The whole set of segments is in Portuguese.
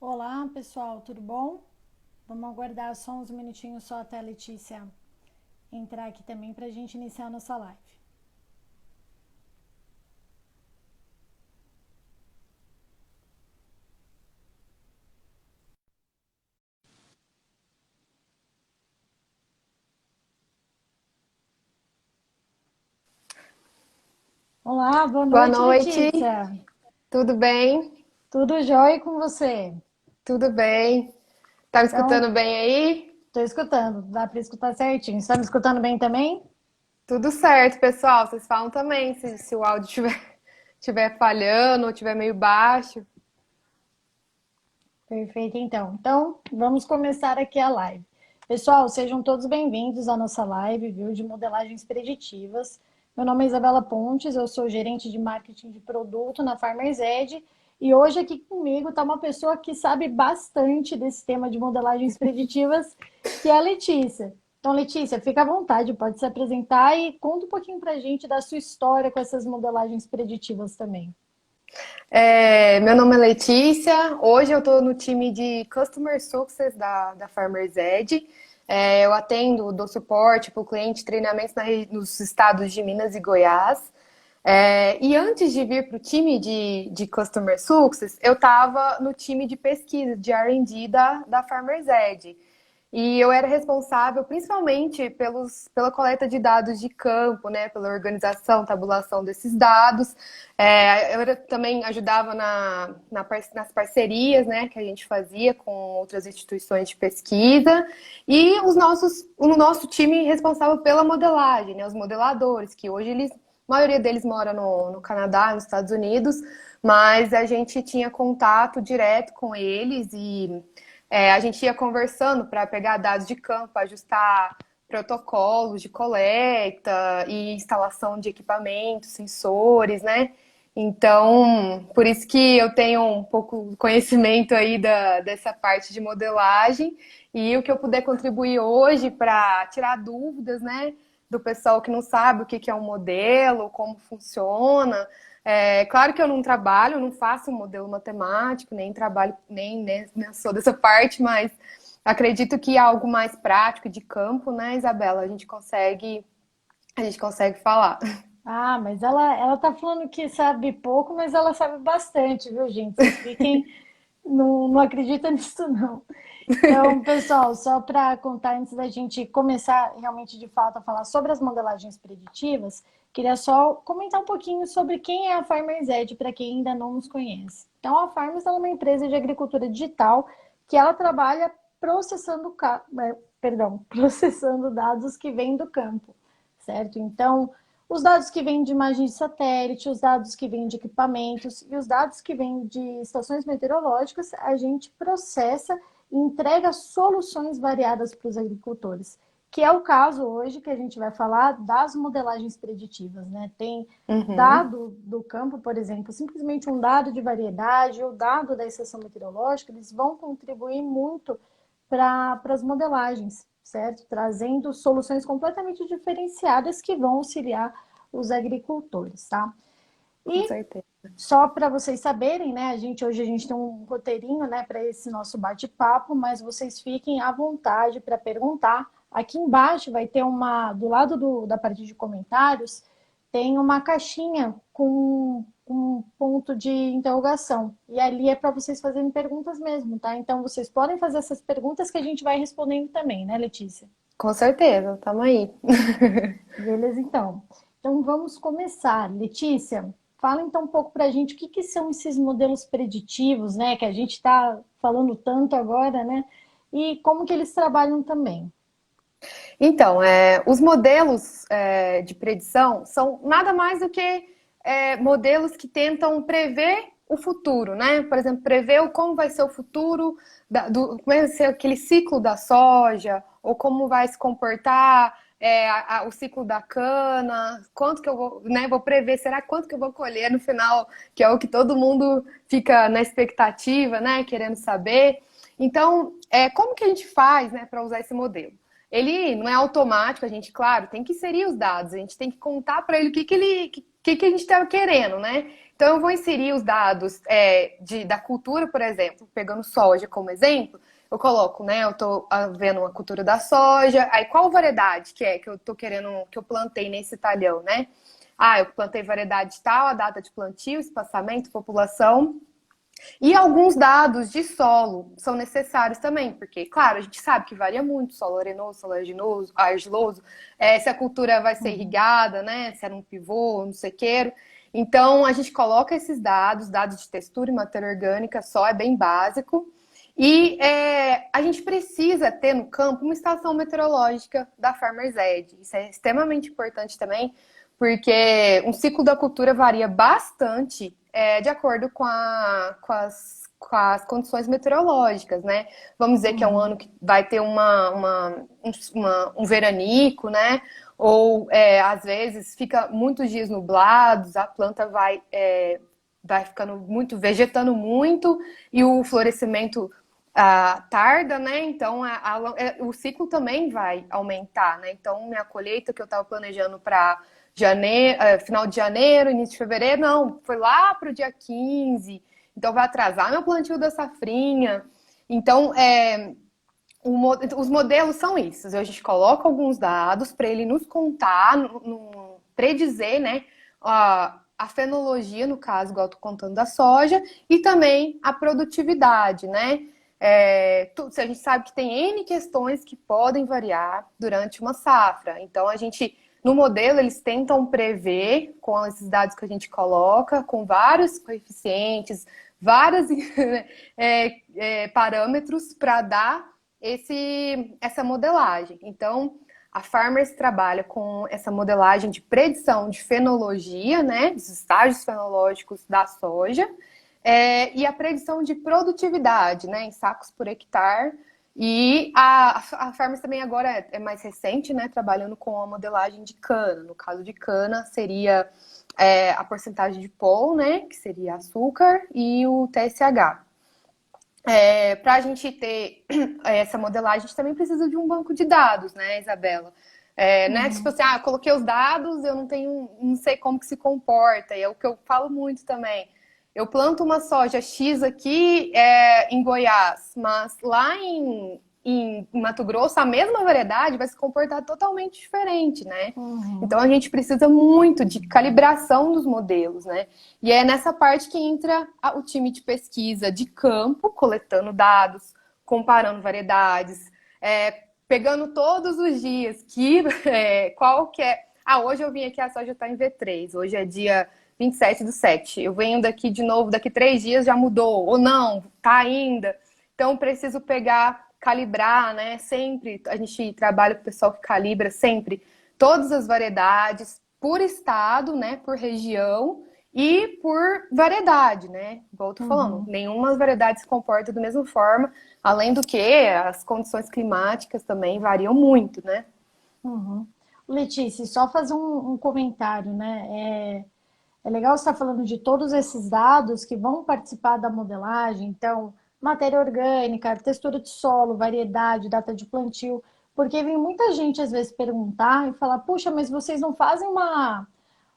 Olá, pessoal, tudo bom? Vamos aguardar só uns minutinhos só até a Letícia entrar aqui também para a gente iniciar a nossa live. Olá, boa Boa noite, noite, Letícia. tudo bem? Tudo jóia com você? Tudo bem. Tá me Então, escutando bem aí? estou escutando, dá para escutar certinho. Está me escutando bem também? Tudo certo, pessoal. Vocês falam também se o áudio estiver falhando ou estiver meio baixo. Perfeito, então. Então, vamos começar aqui a live. Pessoal, sejam todos bem-vindos à nossa live, viu, de modelagens preditivas. Meu nome é Isabela Pontes, eu sou gerente de marketing de produto na Farmers Edge e hoje aqui comigo está uma pessoa que sabe bastante desse tema de modelagens preditivas, que é a Letícia. Então, Letícia, fica à vontade, pode se apresentar e conta um pouquinho para a gente da sua história com essas modelagens preditivas também. Meu nome é Letícia. Hoje eu estou no time de Customer Success da Farmers Edge. Eu atendo, dou suporte para o cliente, treinamentos nos estados de Minas e Goiás. E antes de vir para o time de Customer Success, eu estava no time de pesquisa, de R&D da Farmers Edge. E eu era responsável principalmente pela coleta de dados de campo, né, pela organização, tabulação desses dados. Também ajudava nas parcerias, né, que a gente fazia com outras instituições de pesquisa. E o nosso time responsável pela modelagem, né, os modeladores, que hoje a maioria deles mora no Canadá, nos Estados Unidos, mas a gente tinha contato direto com eles e a gente ia conversando para pegar dados de campo, ajustar protocolos de coleta e instalação de equipamentos, sensores, né? Então, por isso que eu tenho um pouco de conhecimento aí dessa parte de modelagem e o que eu puder contribuir hoje para tirar dúvidas, né, do pessoal que não sabe o que é um modelo, como funciona. Claro que eu não trabalho, não faço um modelo matemático, nem trabalho, nem sou dessa parte, mas acredito que é algo mais prático de campo, né, Isabela? A gente consegue falar. Ah, mas ela tá falando que sabe pouco, mas ela sabe bastante, viu, gente? Vocês fiquem, não acreditam nisso, não. Então, pessoal, só para contar antes da gente começar realmente de fato a falar sobre as modelagens preditivas, queria só comentar um pouquinho sobre quem é a Farmers Edge, para quem ainda não nos conhece. Então, a Farmers é uma empresa de agricultura digital que ela trabalha processando, processando dados que vêm do campo, certo? Então, os dados que vêm de imagens de satélite, os dados que vêm de equipamentos e os dados que vêm de estações meteorológicas, a gente processa e entrega soluções variadas para os agricultores, que é o caso hoje que a gente vai falar das modelagens preditivas, né? Tem Uhum, dado do campo, por exemplo, simplesmente um dado de variedade, o dado da estação meteorológica, eles vão contribuir muito para as modelagens, certo? Trazendo soluções completamente diferenciadas que vão auxiliar os agricultores, tá? com E certeza. só para vocês saberem, né? Hoje a gente tem um roteirinho, né, para esse nosso bate-papo, mas vocês fiquem à vontade para perguntar. Aqui embaixo vai ter do lado da parte de comentários, tem uma caixinha com um ponto de interrogação. E ali é para vocês fazerem perguntas mesmo, tá? Então vocês podem fazer essas perguntas que a gente vai respondendo também, né, Letícia? Com certeza, tamo aí. Beleza, então. Então vamos começar. Letícia, fala então um pouco para a gente o que são esses modelos preditivos, né? Que a gente está falando tanto agora, né? E como que eles trabalham também. Então, os modelos de predição são nada mais do que modelos que tentam prever o futuro, né? Por exemplo, prever como vai ser o futuro, como vai ser aquele ciclo da soja, ou como vai se comportar o ciclo da cana, quanto que eu vou, né, vou prever, será quanto que eu vou colher no final, que é o que todo mundo fica na expectativa, né, querendo saber. Então, como que a gente faz, né, para usar esse modelo? Ele não é automático, a gente, claro, tem que inserir os dados, a gente tem que contar para ele o que a gente está querendo, né? Então, eu vou inserir os dados da cultura, por exemplo, pegando soja como exemplo, eu coloco, né? Eu estou vendo a cultura da soja, aí qual variedade que eu tô querendo, que eu plantei nesse talhão, né? Ah, eu plantei variedade tal, a data de plantio, espaçamento, população. E alguns dados de solo são necessários também, porque, claro, a gente sabe que varia muito, solo arenoso, solo argiloso, se a cultura vai ser irrigada, né? Se é num pivô, no sequeiro. Então, a gente coloca esses dados de textura e matéria orgânica só, é bem básico. E a gente precisa ter no campo uma estação meteorológica da Farmers Edge. Isso é extremamente importante também, porque um ciclo da cultura varia bastante de acordo com as condições meteorológicas, né? Vamos dizer que é um ano que vai ter um veranico, né? Ou às vezes fica muitos dias nublados, a planta vai ficando muito, vegetando muito, e o florescimento tarda, né? Então o ciclo também vai aumentar, né? Então minha colheita que eu estava planejando para final de janeiro, início de fevereiro, não, foi lá para o dia 15, então vai atrasar meu plantio da safrinha. Então, os modelos são isso. A gente coloca alguns dados para ele nos contar, predizer, né, a fenologia, no caso, igual eu tô contando da soja, e também a produtividade, né? A gente sabe que tem N questões que podem variar durante uma safra. Então, no modelo, eles tentam prever, com esses dados que a gente coloca, com vários coeficientes, vários parâmetros para dar essa modelagem. Então, a Farmers trabalha com essa modelagem de predição de fenologia, né, dos estágios fenológicos da soja, e a predição de produtividade, né, em sacos por hectare. E a Farmers também agora é mais recente, né, trabalhando com a modelagem de cana. No caso de cana, seria a porcentagem de pol, né, que seria açúcar, e o TSH. Para a gente ter essa modelagem, a gente também precisa de um banco de dados, né, Isabela? Né? Tipo assim, eu coloquei os dados, eu não sei como que se comporta, e é o que eu falo muito também. Eu planto uma soja X aqui em Goiás, mas lá em Mato Grosso, a mesma variedade vai se comportar totalmente diferente, né? Então a gente precisa muito de calibração dos modelos, né? E é nessa parte que entra o time de pesquisa de campo, coletando dados, comparando variedades, pegando todos os dias qual que é. Hoje eu vim aqui, a soja está em V3, hoje é dia 27/7. Eu venho daqui de novo, daqui 3 dias já mudou, ou não, tá ainda. Então, preciso calibrar, né? Sempre, a gente trabalha com o pessoal que calibra sempre todas as variedades, por estado, né? Por região e por variedade, né? Igual eu tô falando, nenhuma variedade se comporta da mesma forma, além do que as condições climáticas também variam muito, né? Letícia, só fazer um comentário, né? É legal você estar falando de todos esses dados que vão participar da modelagem, então, matéria orgânica, textura de solo, variedade, data de plantio, porque vem muita gente às vezes perguntar e falar, puxa, mas vocês não fazem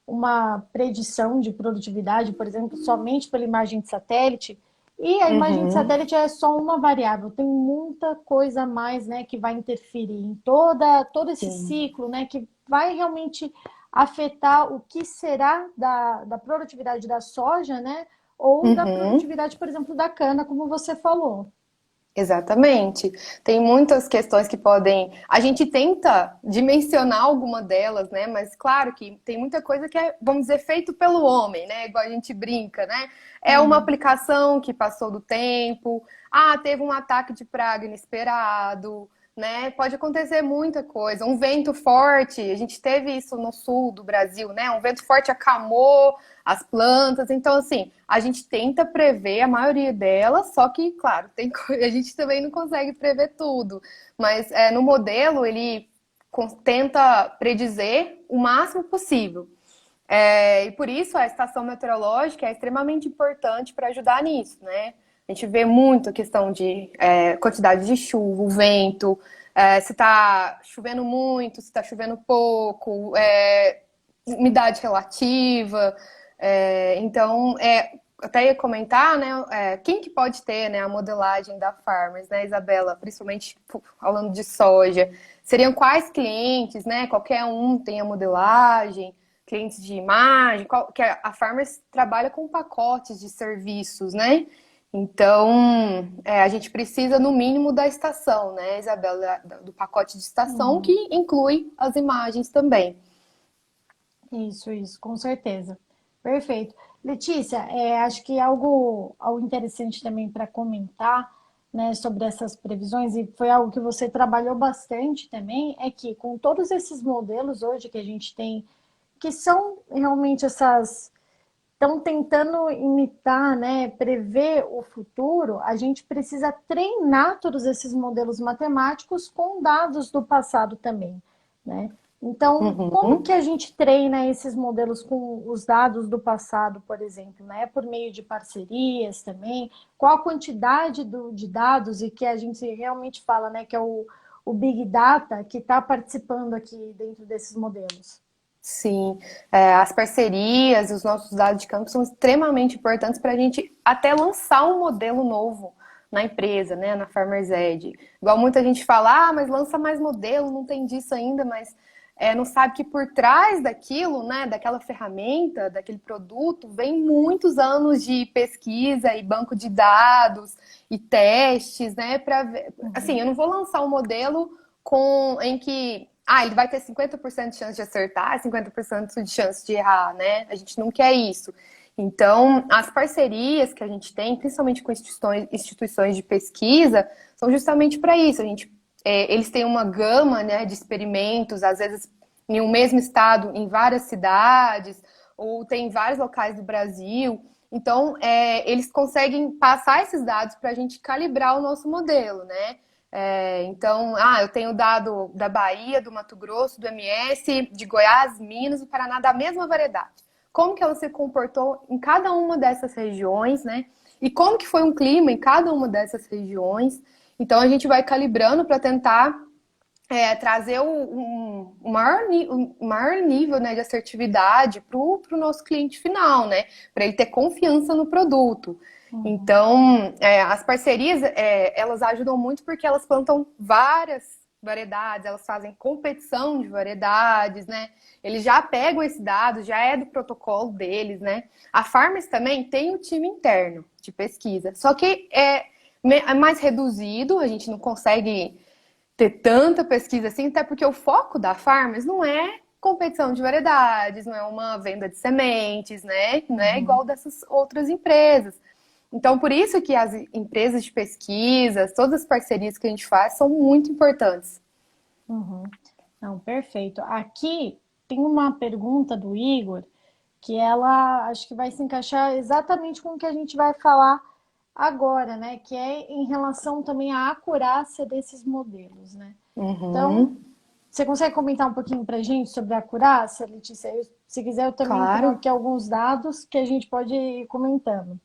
uma predição de produtividade, por exemplo, somente pela imagem de satélite? E a imagem de satélite é só uma variável, tem muita coisa a mais, né, que vai interferir em todo esse ciclo, né, que vai realmente afetar o que será da produtividade da soja, né, ou da produtividade, por exemplo, da cana, como você falou. Exatamente. Tem muitas questões que podem. A gente tenta dimensionar alguma delas, né? Mas claro que tem muita coisa que é, vamos dizer, feito pelo homem, né? Igual a gente brinca, né? É uma aplicação que passou do tempo. Teve um ataque de praga inesperado, né? Pode acontecer muita coisa. Um vento forte, a gente teve isso no sul do Brasil, né? Um vento forte acamou as plantas. Então, assim, a gente tenta prever a maioria delas, só que, claro, a gente também não consegue prever tudo. Mas no modelo, ele tenta predizer o máximo possível. E por isso a estação meteorológica é extremamente importante para ajudar nisso, né? A gente vê muito a questão de quantidade de chuva, o vento, se está chovendo muito, se está chovendo pouco, umidade relativa, Então, até ia comentar, né, quem que pode ter, né, a modelagem da Farmers, né, Isabela, principalmente falando de soja, seriam quais clientes, né, qualquer um tem a modelagem, clientes de imagem, que a Farmers trabalha com pacotes de serviços, né, então a gente precisa no mínimo da estação, né, Isabela, do pacote de estação que Uhum. inclui as imagens também. Isso, com certeza. Perfeito. Letícia, acho que algo interessante também para comentar, né, sobre essas previsões, e foi algo que você trabalhou bastante também, é que com todos esses modelos hoje que a gente tem, que são realmente essas, estão tentando imitar, né, prever o futuro, a gente precisa treinar todos esses modelos matemáticos com dados do passado também, né? Então, como que Uhum. a gente treina esses modelos com os dados do passado, por exemplo, né? Por meio de parcerias também? Qual a quantidade de dados e que a gente realmente fala, né, que é o Big Data que está participando aqui dentro desses modelos? Sim, as parcerias, os nossos dados de campo são extremamente importantes para a gente até lançar um modelo novo na empresa, né, na Farmers Edge. Igual muita gente fala, mas lança mais modelo, não tem disso ainda, mas não sabe que por trás daquilo, né, daquela ferramenta, daquele produto, vem muitos anos de pesquisa e banco de dados e testes, né, para ver. Assim, Uhum. eu não vou lançar um modelo em que ele vai ter 50% de chance de acertar, 50% de chance de errar, né? A gente não quer isso. Então, as parcerias que a gente tem, principalmente com instituições de pesquisa, são justamente para isso. Eles têm uma gama, né, de experimentos, às vezes em um mesmo estado, em várias cidades, ou tem em vários locais do Brasil. Então, eles conseguem passar esses dados para a gente calibrar o nosso modelo, né? Então, eu tenho dado da Bahia, do Mato Grosso, do MS, de Goiás, Minas e Paraná da mesma variedade. Como que ela se comportou em cada uma dessas regiões, né? E como que foi um clima em cada uma dessas regiões. Então, a gente vai calibrando para tentar trazer um maior nível, né, de assertividade para o nosso cliente final, né? Para ele ter confiança no produto. Uhum. Então, as parcerias, elas ajudam muito porque elas plantam várias variedades, elas fazem competição de variedades, né? Eles já pegam esse dado, já é do protocolo deles, né? A Farmers também tem um time interno de pesquisa, só que é mais reduzido, a gente não consegue ter tanta pesquisa assim, até porque o foco da Farmers não é competição de variedades, não é uma venda de sementes, né? Não é Uhum. igual dessas outras empresas. Então, por isso que as empresas de pesquisa, todas as parcerias que a gente faz são muito importantes. Uhum. Não, perfeito. Aqui tem uma pergunta do Igor que ela acho que vai se encaixar exatamente com o que a gente vai falar agora, né? Que é em relação também à acurácia desses modelos, né? Então, Uhum, você consegue comentar um pouquinho para a gente sobre a acurácia, Letícia? Se quiser, eu também tenho claro. aqui alguns dados que a gente pode ir comentando.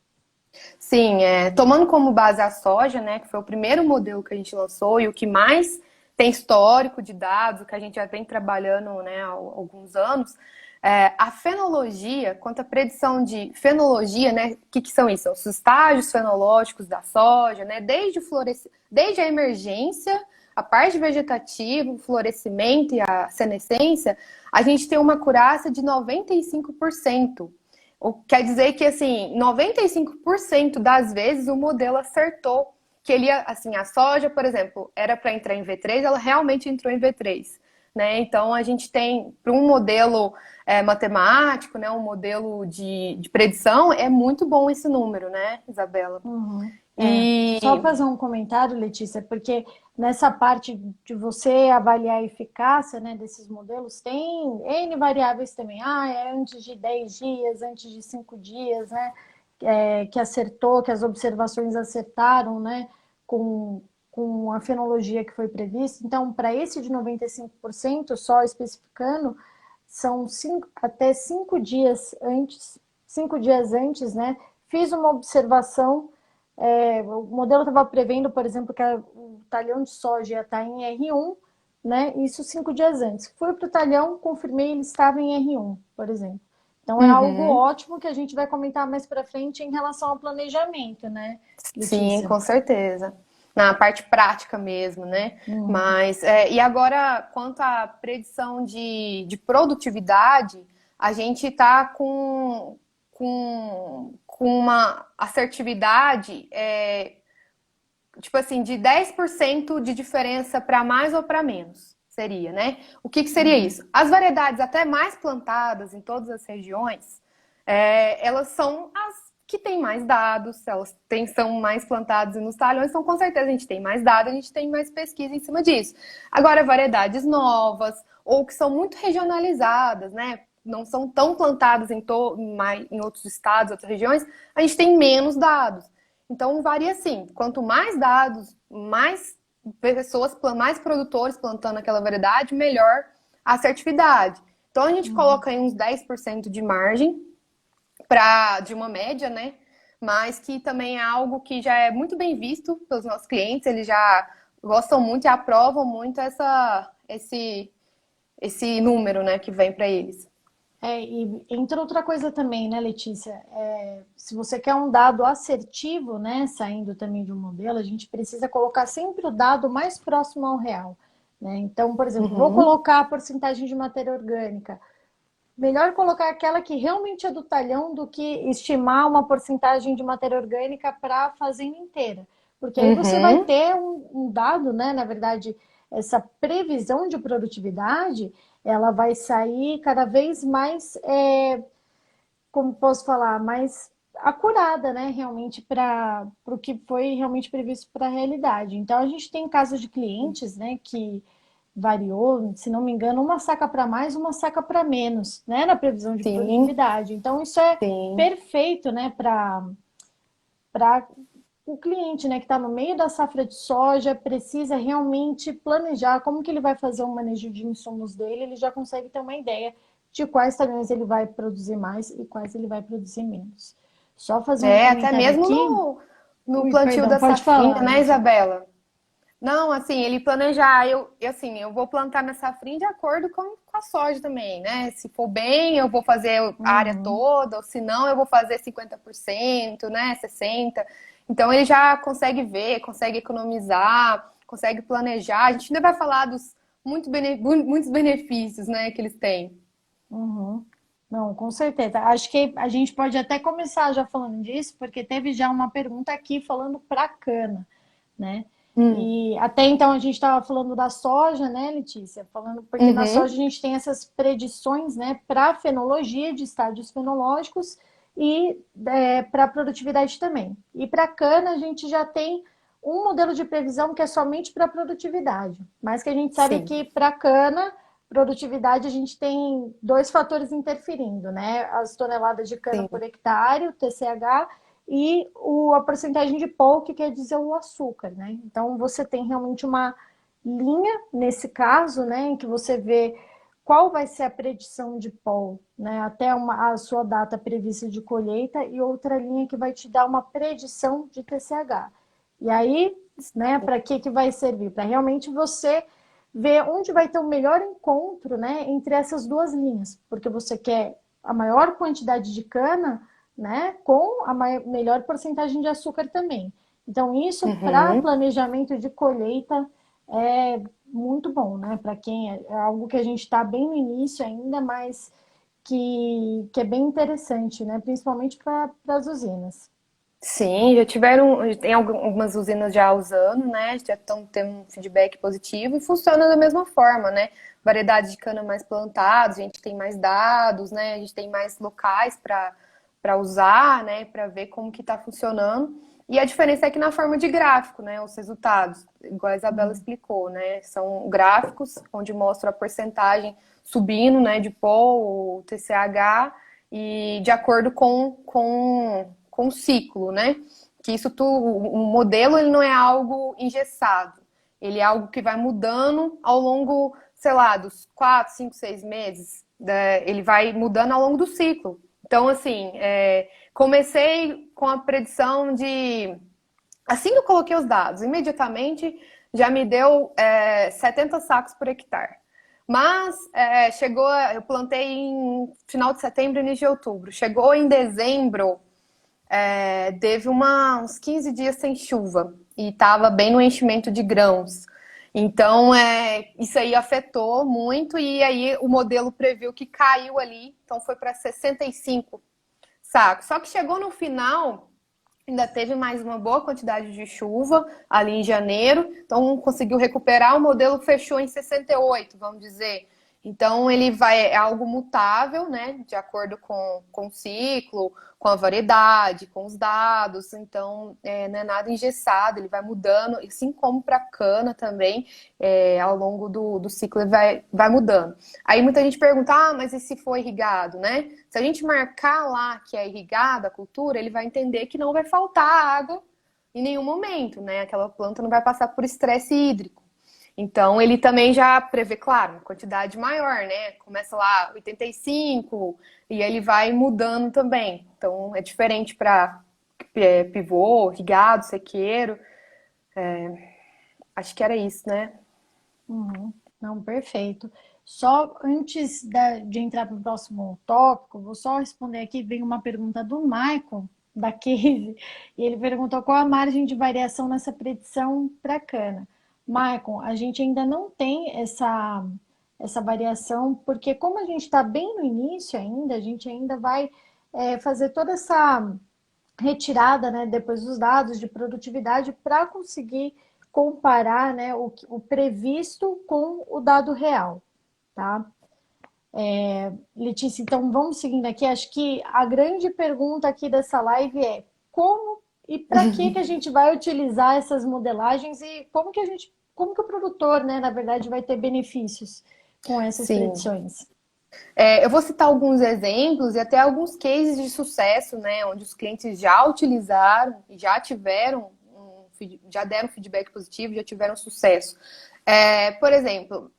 Sim, tomando como base a soja, né, que foi o primeiro modelo que a gente lançou e o que mais tem histórico de dados, o que a gente já vem trabalhando, né, há alguns anos, a fenologia, quanto à predição de fenologia, né, o que são isso? São os estágios fenológicos da soja, né, desde a emergência, a parte vegetativa, o florescimento e a senescência, a gente tem uma acurácia de 95%. Quer dizer que, assim, 95% das vezes o modelo acertou que ele ia, assim, a soja, por exemplo, era para entrar em V3, ela realmente entrou em V3, né? Então, a gente tem, para um modelo matemático, né, um modelo de predição, é muito bom esse número, né, Isabela? Uhum. Só E, fazer um comentário, Letícia, porque nessa parte de você avaliar a eficácia, né, desses modelos, tem N variáveis também. É antes de 10 dias, antes de 5 dias, né? Que acertou, que as observações acertaram, né? Com, com a fenologia que foi prevista. Então, para esse de 95%, só especificando, são até 5 dias antes, né? Fiz uma observação, o modelo estava prevendo, por exemplo, que o talhão de soja ia estar em R1, né? Isso 5 dias antes. Fui para o talhão, confirmei, ele estava em R1, por exemplo. Então, é algo Uhum. ótimo que a gente vai comentar mais para frente em relação ao planejamento, né, Sim, Letícia? com certeza. Na parte prática mesmo, né? Uhum. Mas, e agora, quanto à predição de produtividade, a gente está com uma assertividade, tipo assim, de 10% de diferença para mais ou para menos, seria, né? O que seria Uhum. isso? As variedades até mais plantadas em todas as regiões, elas são as que têm mais dados, elas são mais plantadas nos talhões, então com certeza a gente tem mais dados, a gente tem mais pesquisa em cima disso. Agora, variedades novas, ou que são muito regionalizadas, né? Não são tão plantadas em outros estados, outras regiões, a gente tem menos dados. Então varia assim, quanto mais dados, mais pessoas, mais produtores plantando aquela variedade, melhor a assertividade. Então a gente Uhum. coloca aí uns 10% de margem de uma média, né? Mas que também é algo que já é muito bem visto pelos nossos clientes, eles já gostam muito e aprovam muito esse número, né, que vem para eles. E entra outra coisa também, né, Letícia? Se você quer um dado assertivo, né, saindo também de um modelo, a gente precisa colocar sempre o dado mais próximo ao real, né? Então, por exemplo, vou Uhum, colocar a porcentagem de matéria orgânica. Melhor colocar aquela que realmente é do talhão do que estimar uma porcentagem de matéria orgânica para a fazenda inteira. Porque aí você vai uhum, ter um dado, né? Na verdade, essa previsão de produtividade, ela vai sair cada vez mais, como posso falar, mais acurada, né? Realmente para o que foi realmente previsto para a realidade. Então, a gente tem casos de clientes, né, que variou, se não me engano, uma saca para mais, uma saca para menos, né, na previsão de sim, produtividade. Então, isso é sim, perfeito, né, para o cliente, né, que está no meio da safra de soja, precisa realmente planejar como que ele vai fazer o manejo de insumos dele, ele já consegue ter uma ideia de quais talhões ele vai produzir mais e quais ele vai produzir menos. Só fazer um Até comentário mesmo aqui. no Ui, plantio perdão, da pode safrinha, falar, né, Letícia. Isabela? Não, assim, ele planejar, assim, eu vou plantar minha safrinha de acordo com a soja também, né? Se for bem, eu vou fazer a área Uhum, toda, ou se não, eu vou fazer 50%, né? 60%. Então ele já consegue ver, consegue economizar, consegue planejar. A gente ainda vai falar dos muitos benefícios, né, que eles têm. uhum. Não, com certeza. Acho que a gente pode até começar já falando disso, porque teve já uma pergunta aqui falando para cana, né? Hum. E até então a gente estava falando da soja, né, Letícia? Falando porque na soja a Uhum. gente tem essas predições, né, para fenologia de estádios fenológicos e para produtividade também. E para cana a gente já tem um modelo de previsão que é somente para produtividade, mas que a gente sabe Sim, que para cana produtividade a gente tem dois fatores interferindo, né? As toneladas de cana por sim, hectare, o TCH, e a porcentagem de pó, que quer dizer o açúcar, né? Então você tem realmente uma linha nesse caso, né, em que você vê qual vai ser a predição de pó, né, até a sua data prevista de colheita, e outra linha que vai te dar uma predição de TCH. E aí, né, para que vai servir? Para realmente você ver onde vai ter o melhor encontro, né, entre essas duas linhas, porque você quer a maior quantidade de cana, né, com a melhor porcentagem de açúcar também. Então, isso para uhum. planejamento de colheita é muito bom, né? Para quem é algo que a gente está bem no início ainda, mas que é bem interessante, né? Principalmente para as usinas. Sim, tem algumas usinas já usando, né? Já estão tendo um feedback positivo e funciona da mesma forma, né? Variedade de cana mais plantados, a gente tem mais dados, né? A gente tem mais locais para usar, né? Para ver como que está funcionando. E a diferença é que na forma de gráfico, né? Os resultados, igual a Isabela Uhum. explicou, né? São gráficos onde mostra a porcentagem subindo, né? De POL, o TCH e de acordo com o ciclo, né? Que o modelo ele não é algo engessado, ele é algo que vai mudando ao longo, sei lá, dos 4, 5, 6 meses, né? Ele vai mudando ao longo do ciclo. Então, assim, comecei com a predição de. Assim que eu coloquei os dados, imediatamente já me deu 70 sacos por hectare. Mas chegou, eu plantei em final de setembro, início de outubro. Chegou em dezembro, teve uns 15 dias sem chuva e estava bem no enchimento de grãos. Então, isso aí afetou muito e aí o modelo previu que caiu ali, então foi para 65 sacos. Só que chegou no final, ainda teve mais uma boa quantidade de chuva ali em janeiro, então conseguiu recuperar, o modelo fechou em 68, vamos dizer. Então ele é algo mutável, né? De acordo com o ciclo, com a variedade, com os dados. Então não é nada engessado, ele vai mudando, assim como para a cana também, ao longo do ciclo ele vai mudando. Aí muita gente pergunta, mas e se for irrigado, né? Se a gente marcar lá que é irrigada a cultura, ele vai entender que não vai faltar água em nenhum momento, né? Aquela planta não vai passar por estresse hídrico. Então, ele também já prevê, claro, uma quantidade maior, né? Começa lá 85 e ele vai mudando também. Então, é diferente para pivô, irrigado, sequeiro. Acho que era isso, né? Uhum. Não, perfeito. Só antes de entrar para o próximo tópico, vou só responder aqui, vem uma pergunta do Michael, da Case, e ele perguntou qual a margem de variação nessa predição para cana. Michael, a gente ainda não tem essa variação, porque como a gente está bem no início ainda, a gente ainda vai fazer toda essa retirada, né, depois dos dados de produtividade para conseguir comparar, né, o previsto com o dado real, tá? Letícia, então vamos seguindo aqui. Acho que a grande pergunta aqui dessa live é como e para que a gente vai utilizar essas modelagens e como que o produtor, né, na verdade, vai ter benefícios com essas Sim. predições. Eu vou citar alguns exemplos e até alguns cases de sucesso, né? Onde os clientes já utilizaram e já tiveram, já deram feedback positivo, já tiveram sucesso. Por exemplo,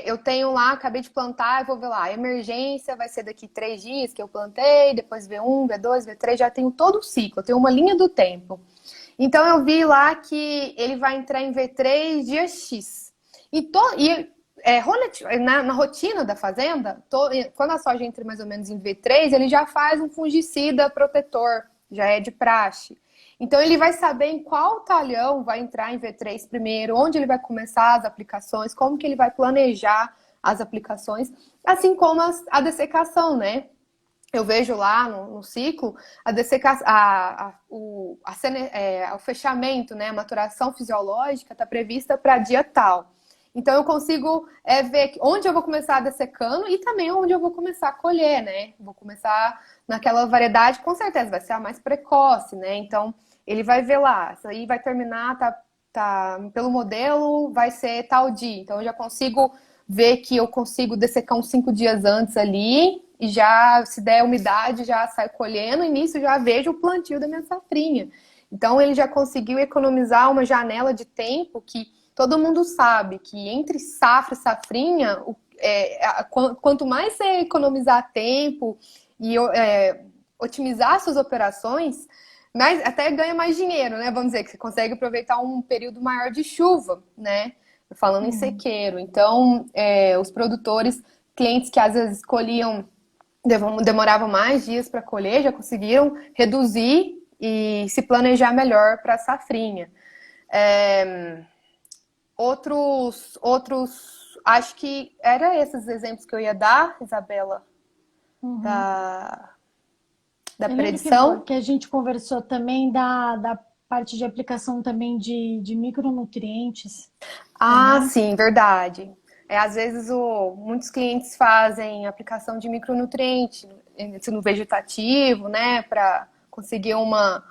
eu tenho lá, acabei de plantar, eu vou ver lá, a emergência vai ser daqui 3 dias que eu plantei, depois V1, V2, V3, já tenho todo o ciclo, eu tenho uma linha do tempo. Então eu vi lá que ele vai entrar em V3 dia X. Na rotina da fazenda, quando a soja entra mais ou menos em V3, ele já faz um fungicida protetor, já é de praxe. Então ele vai saber em qual talhão vai entrar em V3 primeiro, onde ele vai começar as aplicações, como que ele vai planejar as aplicações, assim como a dessecação, né? Eu vejo lá no ciclo a dessecação, o fechamento, né? A maturação fisiológica está prevista para dia tal. Então eu consigo ver onde eu vou começar dessecando e também onde eu vou começar a colher, né? Vou começar naquela variedade, com certeza vai ser a mais precoce, né? Então ele vai ver lá, isso aí vai terminar, pelo modelo, vai ser tal dia. Então eu já consigo ver que eu consigo dessecar uns 5 dias antes ali e já, se der umidade, já saio colhendo e nisso já vejo o plantio da minha safrinha. Então ele já conseguiu economizar uma janela de tempo que todo mundo sabe que entre safra e safrinha, quanto mais você economizar tempo e otimizar suas operações, mas até ganha mais dinheiro, né? Vamos dizer que você consegue aproveitar um período maior de chuva, né? Falando em sequeiro. Então, os produtores, clientes que às vezes colhiam, demoravam mais dias para colher, já conseguiram reduzir e se planejar melhor para a safrinha. Outros, acho que era esses exemplos que eu ia dar, Isabela, da Eu lembro predição. que a gente conversou também da parte de aplicação também de micronutrientes, né? Sim, verdade. Às vezes muitos clientes fazem aplicação de micronutriente no vegetativo, né, para conseguir uma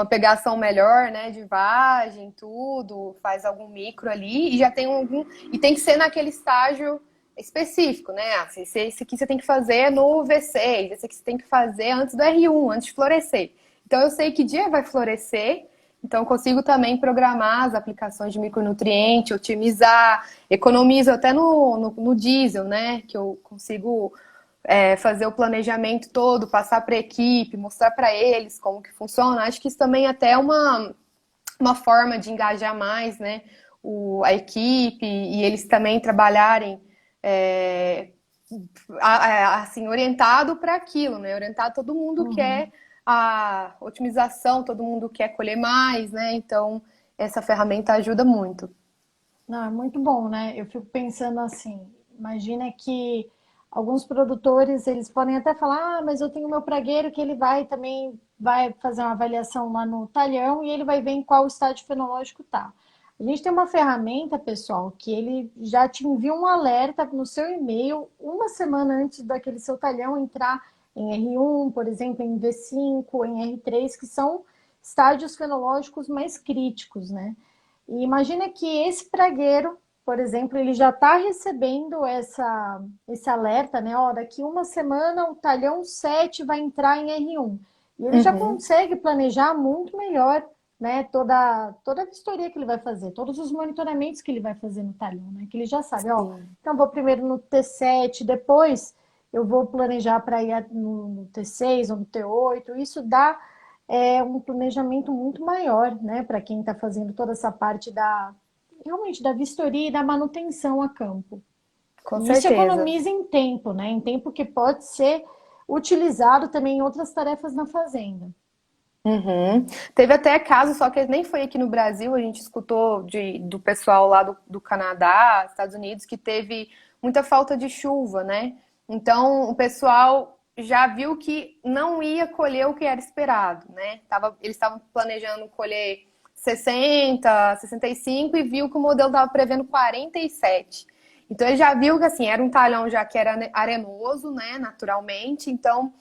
pegação melhor, né, de vagem, tudo, faz algum micro ali e já tem e tem que ser naquele estágio específico, né? Esse aqui você tem que fazer no V6, esse aqui você tem que fazer antes do R1, antes de florescer. Então eu sei que dia vai florescer. Então, eu consigo também programar as aplicações de micronutriente, otimizar, economizo até no diesel, né? Que eu consigo fazer o planejamento todo, passar para a equipe, mostrar para eles como que funciona. Acho que isso também é até uma forma de engajar mais, né? A equipe e eles também trabalharem assim, orientado para aquilo, né? Orientado, todo mundo Uhum. quer a otimização, todo mundo quer colher mais, né? Então, essa ferramenta ajuda muito. Não, é muito bom, né? Eu fico pensando assim, imagina que alguns produtores, eles podem até falar, ah, mas eu tenho meu pragueiro que ele vai também, vai fazer uma avaliação lá no talhão e ele vai ver em qual estágio fenológico tá. A gente tem uma ferramenta, pessoal, que ele já te envia um alerta no seu e-mail uma semana antes daquele seu talhão entrar em R1, por exemplo, em V5, em R3, que são estágios fenológicos mais críticos, né? E imagina que esse pragueiro, por exemplo, ele já está recebendo esse alerta, né? Ó, daqui uma semana o talhão 7 vai entrar em R1. E ele já Uhum. consegue planejar muito melhor, né? Toda a vistoria que ele vai fazer, todos os monitoramentos que ele vai fazer no talhão, né? Que ele já sabe, ó, Sim. então vou primeiro no T7, depois eu vou planejar para ir no T6 ou no T8. Isso dá um planejamento muito maior, né, para quem está fazendo toda essa parte realmente da vistoria e da manutenção a campo. Com E isso certeza. economiza em tempo, né, em tempo que pode ser utilizado também em outras tarefas na fazenda. Uhum. Teve até caso, só que nem foi aqui no Brasil, a gente escutou do pessoal lá do Canadá, Estados Unidos, que teve muita falta de chuva, né? Então o pessoal já viu que não ia colher o que era esperado, né? Eles estavam planejando colher 60, 65 e viu que o modelo estava prevendo 47. Então ele já viu que assim, era um talhão já que era arenoso, né, naturalmente, então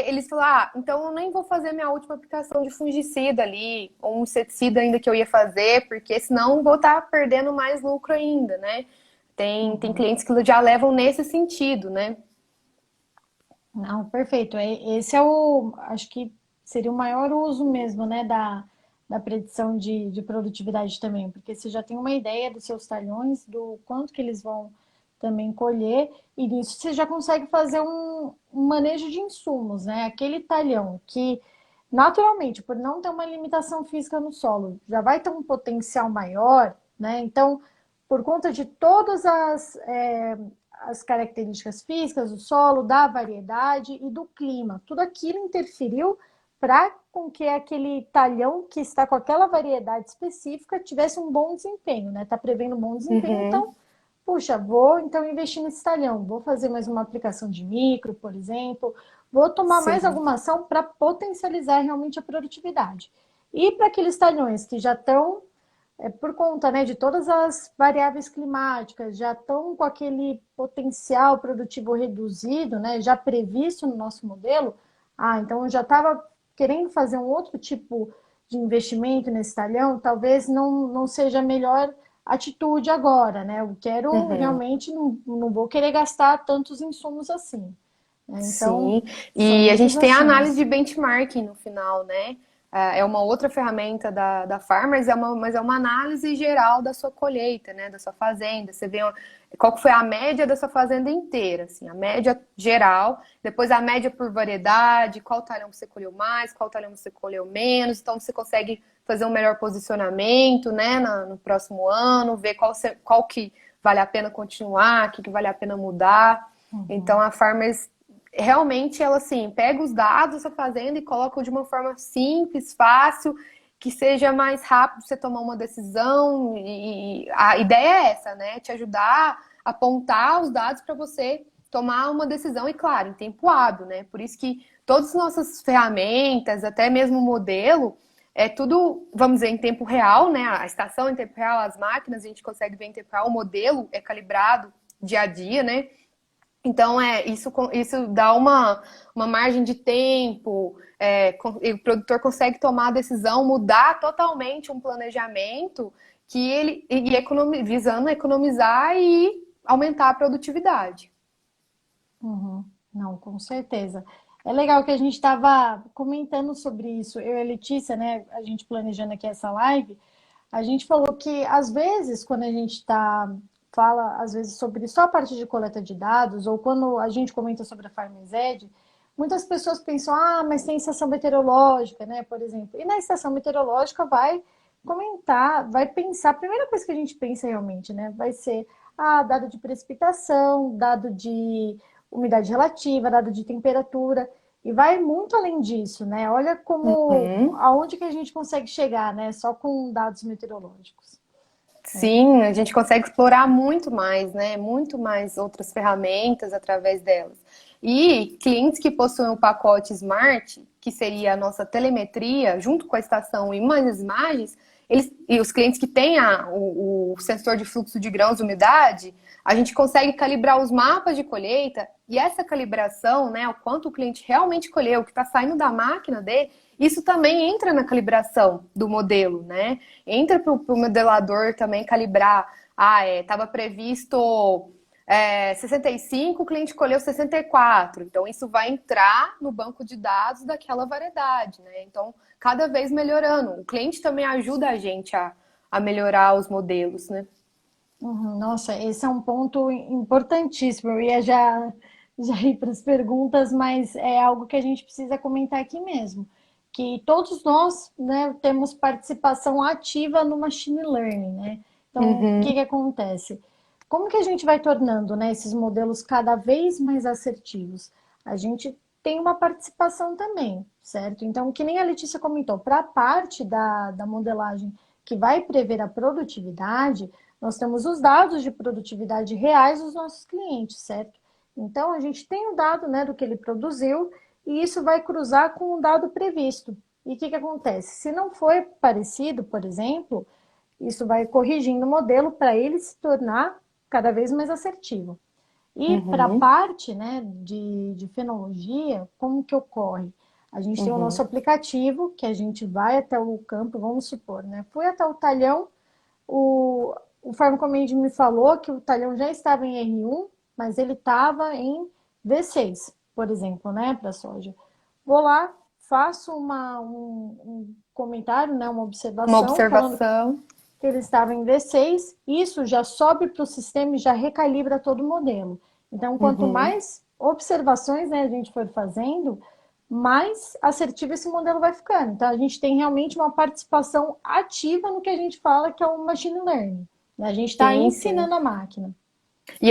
eles falaram, então eu nem vou fazer minha última aplicação de fungicida ali, ou um inseticida ainda que eu ia fazer, porque senão vou estar perdendo mais lucro ainda, né? Tem Uhum. clientes que já levam nesse sentido, né? Não, perfeito. Esse é o, acho que seria o maior uso mesmo, né, da predição de produtividade também, porque você já tem uma ideia dos seus talhões, do quanto que eles vão também colher, e nisso você já consegue fazer um manejo de insumos, né? Aquele talhão que, naturalmente, por não ter uma limitação física no solo, já vai ter um potencial maior, né? Então, por conta de todas as características físicas do solo, da variedade e do clima. Tudo aquilo interferiu para com que aquele talhão que está com aquela variedade específica tivesse um bom desempenho, né? Está prevendo um bom desempenho, Uhum, então, puxa, vou então investir nesse talhão, vou fazer mais uma aplicação de micro, por exemplo, vou tomar mais sim. alguma ação para potencializar realmente a produtividade. E para aqueles talhões que já estão por conta, né, de todas as variáveis climáticas, já estão com aquele potencial produtivo reduzido, né, já previsto no nosso modelo, então eu já estava querendo fazer um outro tipo de investimento nesse talhão, talvez não seja a melhor atitude agora, né? Eu quero Uhum. realmente, não vou querer gastar tantos insumos assim, né? Então, Sim, são e a muitas gente tem a análise ações. de benchmarking no final, né? É uma outra ferramenta da Farmers, mas é uma análise geral da sua colheita, né? Da sua fazenda. Você vê qual que foi a média da sua fazenda inteira, assim, a média geral, depois a média por variedade, qual talhão você colheu mais, qual talhão você colheu menos, então você consegue fazer um melhor posicionamento, né, no próximo ano, ver qual que vale a pena continuar, o que vale a pena mudar. Então Uhum. a Farmers realmente ela assim pega os dados da fazenda e coloca de uma forma simples, fácil, que seja mais rápido você tomar uma decisão. E a ideia é essa, né? Te ajudar a apontar os dados para você tomar uma decisão e, claro, em tempo hábil, né? Por isso que todas as nossas ferramentas, até mesmo o modelo, é tudo, vamos dizer, em tempo real, né? A estação em tempo real, as máquinas a gente consegue ver em tempo real, o modelo é calibrado dia a dia, né? Então, isso dá uma margem de tempo, e o produtor consegue tomar a decisão, mudar totalmente um planejamento que visando economizar e aumentar a produtividade. Uhum. Não, com certeza. É legal que a gente estava comentando sobre isso. Eu e a Letícia, né? A gente planejando aqui essa live, a gente falou que às vezes, quando a gente fala às vezes sobre só a parte de coleta de dados, ou quando a gente comenta sobre a Farmazed, muitas pessoas pensam, mas tem estação meteorológica, né? Por exemplo. E na estação meteorológica vai comentar, vai pensar, a primeira coisa que a gente pensa realmente, né? Vai ser dado de precipitação, dado de umidade relativa, dado de temperatura, e vai muito além disso, né? Olha como, Uhum. aonde que a gente consegue chegar, né? Só com dados meteorológicos. Né? Sim, a gente consegue explorar muito mais, né? Muito mais outras ferramentas através delas. E clientes que possuem o pacote Smart, que seria a nossa telemetria, junto com a estação e mais imagens, e os clientes que têm o sensor de fluxo de grãos e umidade, a gente consegue calibrar os mapas de colheita e essa calibração, né, o quanto o cliente realmente colheu, o que está saindo da máquina dele, isso também entra na calibração do modelo, né? Entra para o modelador também calibrar. Estava previsto 65, o cliente colheu 64. Então, isso vai entrar no banco de dados daquela variedade, né? Então, cada vez melhorando. O cliente também ajuda a gente a melhorar os modelos, né? Uhum, nossa, esse é um ponto importantíssimo. Eu ia já ir para as perguntas, mas é algo que a gente precisa comentar aqui mesmo. Que todos nós, né, temos participação ativa no machine learning, né? Então, o que Uhum, que acontece? Como que a gente vai tornando, né, esses modelos cada vez mais assertivos? A gente tem uma participação também, certo? Então, que nem a Letícia comentou, para a parte da modelagem que vai prever a produtividade, nós temos os dados de produtividade reais dos nossos clientes, certo? Então, a gente tem o dado, né, do que ele produziu e isso vai cruzar com o dado previsto. E o que acontece? Se não for parecido, por exemplo, isso vai corrigindo o modelo para ele se tornar cada vez mais assertivo. E para a uhum, parte, né, de fenologia, como que ocorre? A gente tem o nosso uhum, aplicativo, que a gente vai até o campo, vamos supor, né? Fui até o talhão, o, o Farmcommand me falou que o talhão já estava em R1, mas ele estava em V6, por exemplo, né, para soja. Vou lá, faço um comentário, né, uma uma observação, falando observação. que ele estava em V6, isso já sobe para o sistema e já recalibra todo o modelo. Então, quanto Uhum. mais observações, né, a gente for fazendo, mais assertivo esse modelo vai ficando. Então, a gente tem realmente uma participação ativa no que a gente fala que é o machine learning. Né? A gente está Sim, sim. ensinando a máquina. E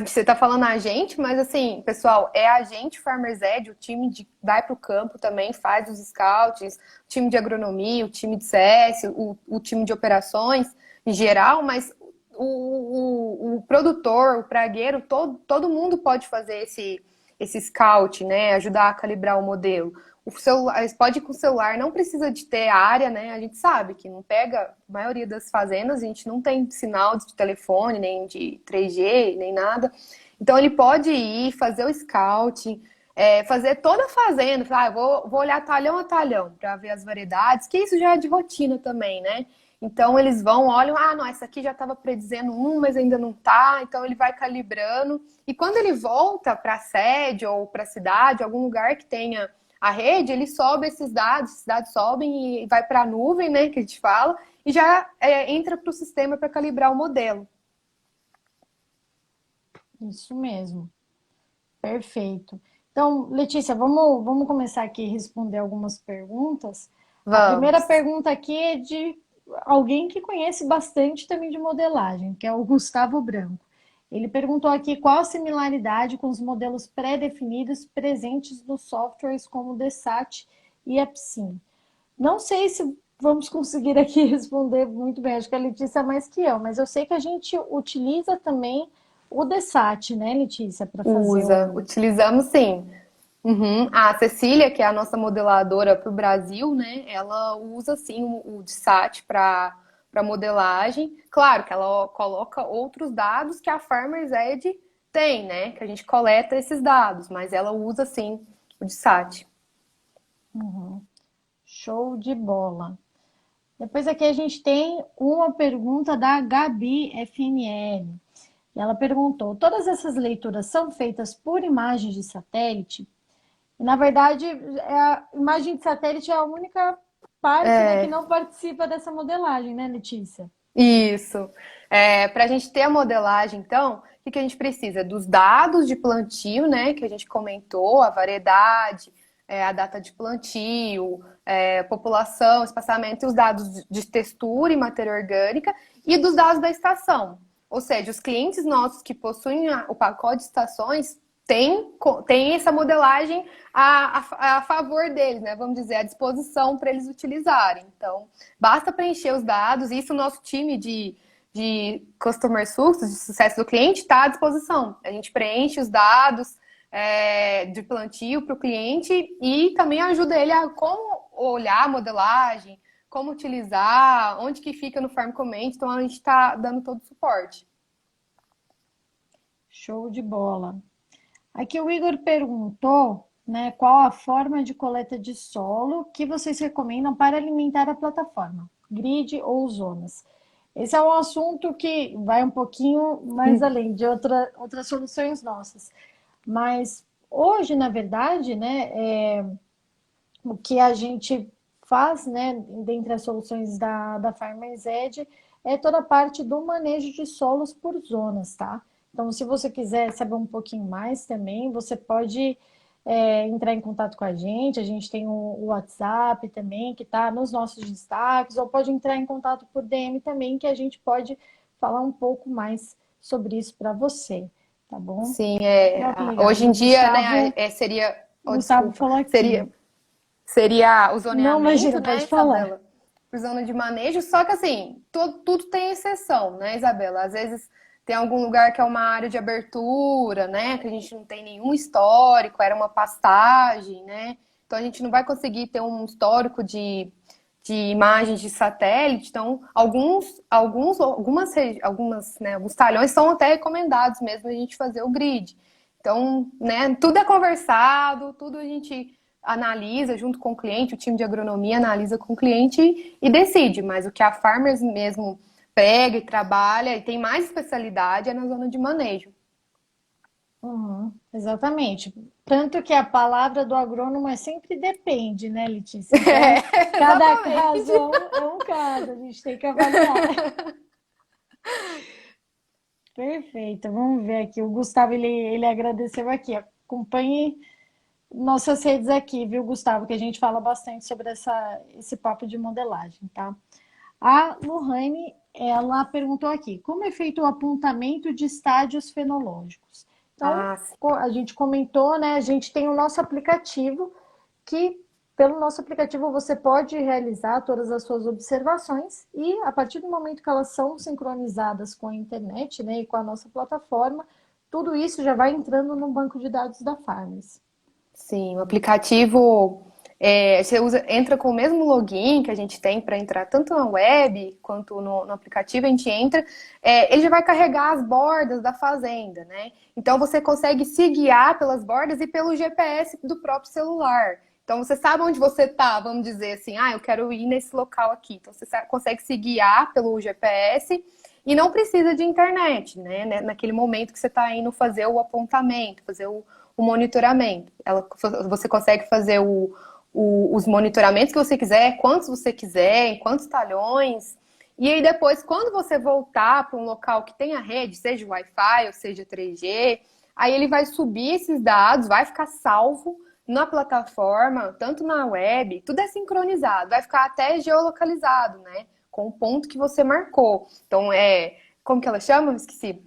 você está falando a gente, mas assim, pessoal, é a gente, Farmers Ed, o time de vai para o campo também, faz os scouts, o time de agronomia, o time de CS, o time de operações em geral, mas o produtor, o pragueiro, todo mundo pode fazer esse scout, né? Ajudar a calibrar o modelo. O celular, pode ir com o celular, não precisa de ter área, né? A gente sabe que não pega, a maioria das fazendas, a gente não tem sinal de telefone, nem de 3G, nem nada. Então ele pode ir, fazer o scouting, fazer toda a fazenda, falar, vou olhar talhão a talhão para ver as variedades, que isso já é de rotina também, né? Então eles vão, olham, não, essa aqui já estava predizendo mas ainda não tá, então ele vai calibrando. E quando ele volta para a sede ou para a cidade, algum lugar que tenha a rede, ele sobe esses dados sobem e vai para a nuvem, né, que a gente fala, e já entra para o sistema para calibrar o modelo. Isso mesmo. Perfeito. Então, Letícia, vamos começar aqui a responder algumas perguntas. A primeira Vamos. pergunta aqui é de alguém que conhece bastante também de modelagem, que é o Gustavo Branco. Ele perguntou aqui qual a similaridade com os modelos pré-definidos presentes nos softwares como o DSAT e Epsim. Não sei se vamos conseguir aqui responder muito bem, acho que a Letícia é mais que eu, mas eu sei que a gente utiliza também o DSAT, né, Letícia, para fazer Usa, o. utilizamos sim. Uhum. A Cecília, que é a nossa modeladora para o Brasil, né? Ela usa sim o DSAT para modelagem. Claro que ela coloca outros dados que a Farmers Ed tem, né? Que a gente coleta esses dados, mas ela usa sim o DSAT. Uhum. Show de bola. Depois aqui a gente tem uma pergunta da Gabi FNL. Ela perguntou: todas essas leituras são feitas por imagens de satélite? E, na verdade, a imagem de satélite é a única parte, né, que É, não participa dessa modelagem, né, Letícia? isso. Para a gente ter a modelagem, então, o que a gente precisa? Dos dados de plantio, né, que a gente comentou, a variedade, a data de plantio, população, espaçamento, e os dados de textura e matéria orgânica, e dos dados da estação. Ou seja, os clientes nossos que possuem o pacote de estações têm essa modelagem a favor deles, né? Vamos dizer, à disposição para eles utilizarem. Então, basta preencher os dados, e isso o nosso time de Customer Success, de sucesso do cliente, está à disposição. A gente preenche os dados de plantio para o cliente e também ajuda ele a como olhar a modelagem, como utilizar, onde que fica no Farm Comment. Então, a gente está dando todo o suporte. Show de bola. Aqui o Igor perguntou, né, qual a forma de coleta de solo que vocês recomendam para alimentar a plataforma, grid ou zonas. Esse é um assunto que vai um pouquinho mais além de outras soluções nossas. Mas hoje, na verdade, né, o que a gente faz, né, dentre as soluções da Farmers Edge, é toda a parte do manejo de solos por zonas, tá? Então, se você quiser saber um pouquinho mais também, você pode entrar em contato com a gente tem o WhatsApp também, que está nos nossos destaques, ou pode entrar em contato por DM também, que a gente pode falar um pouco mais sobre isso para você, tá bom? Sim, Legal. hoje E em o dia, Gustavo, né, seria, o Gustavo desculpa, falou aqui. seria o Não, zoneamento, imagina, né, pode falar. Isabela? Por zona de manejo, só que assim, tudo tem exceção, né, Isabela? Às vezes tem algum lugar que é uma área de abertura, né, que a gente não tem nenhum histórico, era uma pastagem, né? Então a gente não vai conseguir ter um histórico de imagens de satélite. Então, né, alguns talhões são até recomendados mesmo a gente fazer o grid. Então, né, tudo é conversado, tudo a gente analisa junto com o cliente, o time de agronomia analisa com o cliente e decide, mas o que a Farmers mesmo prega e trabalha e tem mais especialidade é na zona de manejo. Uhum, exatamente. Tanto que a palavra do agrônomo é sempre depende, né, Letícia? Então, cada caso Exatamente. é um caso, a gente tem que avaliar. Perfeito, vamos ver aqui. O Gustavo, ele agradeceu aqui. Acompanhe nossas redes aqui, viu, Gustavo? Que a gente fala bastante sobre esse papo de modelagem, tá? A Lohane, ela perguntou aqui, como é feito o apontamento de estádios fenológicos? Então, Ah, sim. a gente comentou, né? A gente tem o nosso aplicativo, que pelo nosso aplicativo você pode realizar todas as suas observações e a partir do momento que elas são sincronizadas com a internet, né, e com a nossa plataforma, tudo isso já vai entrando no banco de dados da Farmers. Sim, o aplicativo você entra com o mesmo login que a gente tem para entrar tanto na web quanto no aplicativo, a gente entra, ele já vai carregar as bordas da fazenda, né? Então você consegue se guiar pelas bordas e pelo GPS do próprio celular. Então você sabe onde você está, vamos dizer assim, eu quero ir nesse local aqui. Então você consegue se guiar pelo GPS e não precisa de internet, né? Naquele momento que você está indo fazer o apontamento, fazer o monitoramento. Você consegue fazer os monitoramentos que você quiser, quantos você quiser, em quantos talhões. E aí depois, quando você voltar para um local que tenha rede, seja Wi-Fi ou seja 3G, aí ele vai subir esses dados, vai ficar salvo na plataforma, tanto na web, tudo é sincronizado, vai ficar até geolocalizado, né? Com o ponto que você marcou. Então, como que ela chama? Esqueci.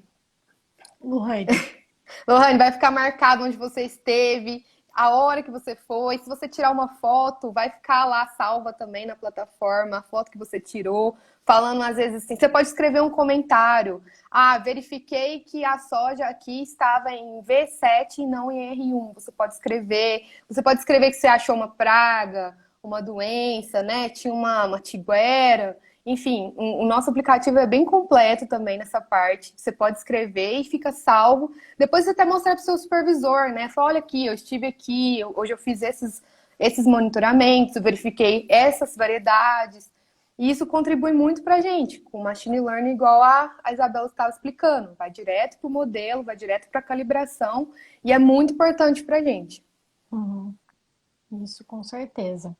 Lohane. Lohane, vai ficar marcado onde você esteve, a hora que você foi. Se você tirar uma foto, vai ficar lá salva também na plataforma, a foto que você tirou, falando às vezes assim. Você pode escrever um comentário. Verifiquei que a soja aqui estava em V7 e não em R1. Você pode escrever. Você pode escrever que você achou uma praga, uma doença, né? Tinha uma tiguera. Enfim, o nosso aplicativo é bem completo também nessa parte. Você pode escrever e fica salvo. Depois você até mostrar para o seu supervisor, né? Fala, olha aqui, eu estive aqui, hoje eu fiz esses monitoramentos, eu verifiquei essas variedades. E isso contribui muito para a gente, com machine learning, igual a Isabela estava explicando. Vai direto para o modelo, vai direto para a calibração, e é muito importante para a gente. Uhum, isso com certeza.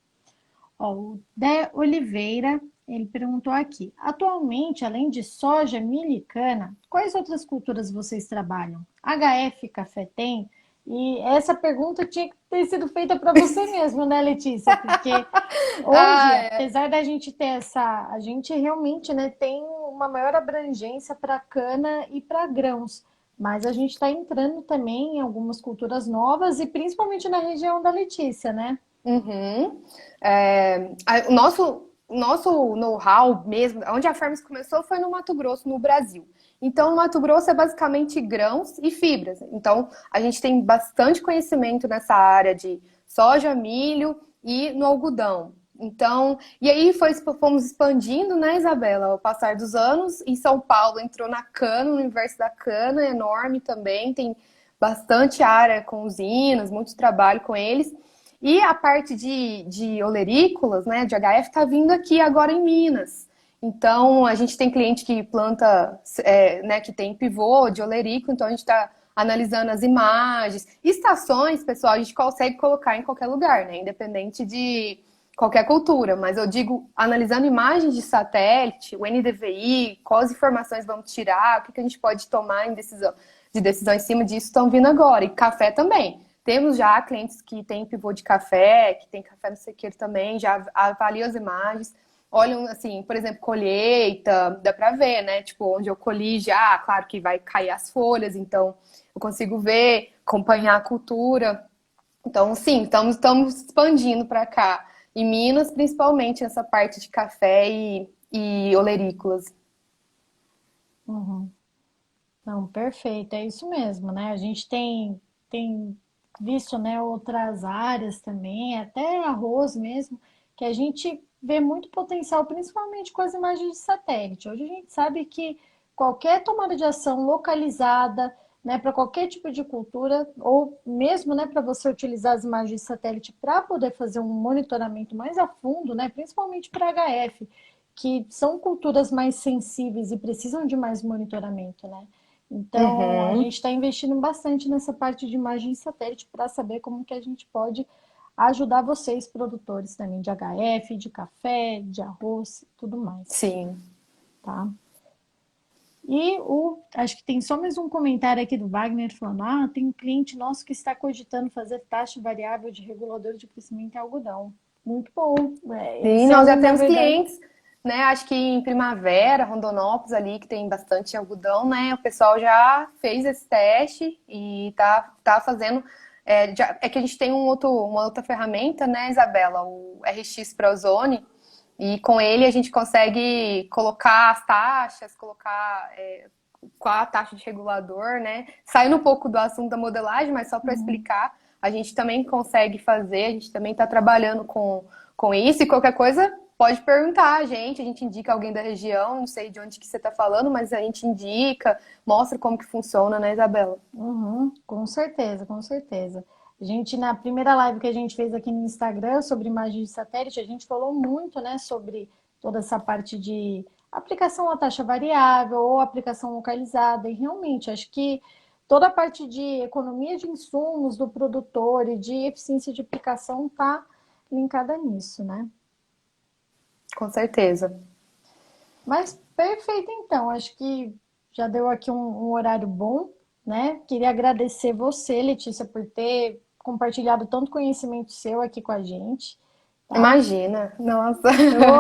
Ó, o Dé Oliveira, ele perguntou aqui: atualmente, além de soja, milho e cana, quais outras culturas vocês trabalham? HF café tem? E essa pergunta tinha que ter sido feita para você mesmo, né, Letícia? Porque hoje, Ah, é. apesar da gente ter a gente realmente, né, tem uma maior abrangência para cana e para grãos. Mas a gente está entrando também em algumas culturas novas e principalmente na região da Letícia, né? Uhum. O nosso know-how mesmo, onde a Farms começou foi no Mato Grosso, no Brasil. Então, no Mato Grosso é basicamente grãos e fibras. Então, a gente tem bastante conhecimento nessa área de soja, milho e no algodão. Então, e aí fomos expandindo, né, Isabela, ao passar dos anos. Em São Paulo entrou na cana, no universo da cana, é enorme também, tem bastante área com usinas, muito trabalho com eles. E a parte de olerícolas, né, de HF, está vindo aqui agora em Minas. Então, a gente tem cliente que planta, né, que tem pivô de olerícola, então a gente está analisando as imagens. Estações, pessoal, a gente consegue colocar em qualquer lugar, né, independente de qualquer cultura. Mas eu digo, analisando imagens de satélite, o NDVI, quais informações vamos tirar, o que a gente pode tomar de decisão em cima disso, estão vindo agora. E café também. Temos já clientes que têm pivô de café, que tem café no sequeiro também, já avaliam as imagens, olham assim, por exemplo, colheita, dá pra ver, né? Tipo, onde eu colhi já, claro que vai cair as folhas, então eu consigo ver, acompanhar a cultura. Então, sim, estamos expandindo para cá. Em Minas, principalmente, essa parte de café e olerícolas. Uhum. Não, perfeito, é isso mesmo, né? A gente tem visto, né, outras áreas também, até arroz mesmo, que a gente vê muito potencial, principalmente com as imagens de satélite. Hoje a gente sabe que qualquer tomada de ação localizada, né, para qualquer tipo de cultura, ou mesmo, né, para você utilizar as imagens de satélite para poder fazer um monitoramento mais a fundo, né, principalmente para HF, que são culturas mais sensíveis e precisam de mais monitoramento, né? Então, a gente Uhum. está investindo bastante nessa parte de imagem de satélite para saber como que a gente pode ajudar vocês, produtores também de HF, de café, de arroz, tudo mais, Sim. tá? Acho que tem só mais um comentário aqui do Wagner falando, tem um cliente nosso que está cogitando fazer taxa variável de regulador de crescimento em algodão. Muito bom. Sim, Esse é nós já um, na temos verdade. clientes, né? Acho que em Primavera, Rondonópolis ali, que tem bastante algodão, né? O pessoal já fez esse teste e tá fazendo. É que a gente tem uma outra ferramenta, né, Isabela? O RX Prozone, e com ele a gente consegue colocar as taxas, colocar qual a taxa de regulador, né? Saindo um pouco do assunto da modelagem, mas só para Uhum. explicar, a gente também consegue fazer, a gente também está trabalhando com isso, e qualquer coisa pode perguntar a gente indica alguém da região, não sei de onde que você está falando, mas a gente indica, mostra como que funciona, né, Isabela? Uhum, com certeza, com certeza. A gente, na primeira live que a gente fez aqui no Instagram sobre imagem de satélite, a gente falou muito, né, sobre toda essa parte de aplicação à taxa variável ou aplicação localizada. E realmente, acho que toda a parte de economia de insumos do produtor e de eficiência de aplicação está linkada nisso, né? Com certeza. Mas perfeito, então. Acho que já deu aqui um horário bom, né? Queria agradecer você, Letícia, por ter compartilhado tanto conhecimento seu aqui com a gente, tá? Imagina, nossa.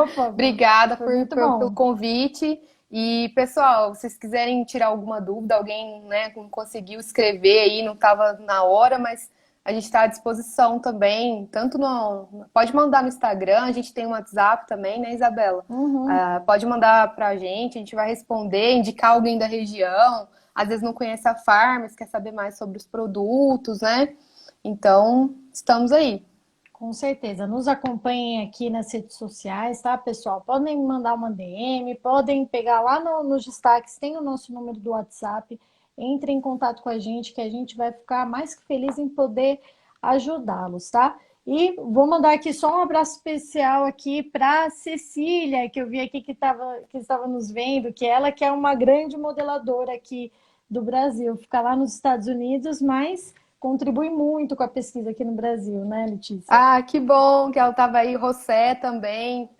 Opa, Obrigada foi muito pelo bom. convite. E, pessoal, se vocês quiserem tirar alguma dúvida, alguém, né, não conseguiu escrever aí, não estava na hora, mas a gente está à disposição também, tanto no. Pode mandar no Instagram, a gente tem um WhatsApp também, né, Isabela? Uhum, Ah, pode mandar para a gente vai responder, indicar alguém da região. Às vezes não conhece a Farmers, quer saber mais sobre os produtos, né? Então, estamos aí. com certeza. Nos acompanhem aqui nas redes sociais, tá, pessoal? Podem me mandar uma DM, podem pegar lá nos destaques, tem o nosso número do WhatsApp. Entre em contato com a gente, que a gente vai ficar mais que feliz em poder ajudá-los, tá? E vou mandar aqui só um abraço especial aqui para Cecília, que eu vi aqui que estava nos vendo, que ela que é uma grande modeladora aqui do Brasil, fica lá nos Estados Unidos, mas contribui muito com a pesquisa aqui no Brasil, né, Letícia? Ah, que bom que ela estava aí. José também,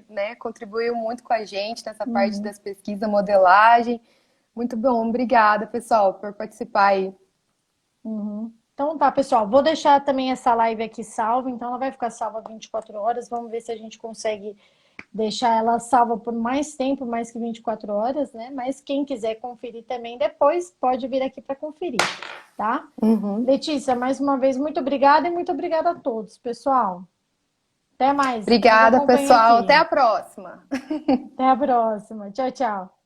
né, contribuiu muito com a gente nessa parte Uhum. das pesquisas, modelagem. Muito bom, obrigada, pessoal, por participar aí. Uhum. Então tá, pessoal, vou deixar também essa live aqui salva, então ela vai ficar salva 24 horas. Vamos ver se a gente consegue deixar ela salva por mais tempo, mais que 24 horas, né? Mas quem quiser conferir também depois, pode vir aqui para conferir, tá? Uhum. Letícia, mais uma vez, muito obrigada e muito obrigada a todos, pessoal. Até mais. Depois Obrigada, acompanha pessoal. Até aqui. a próxima. Até a próxima. Tchau, tchau.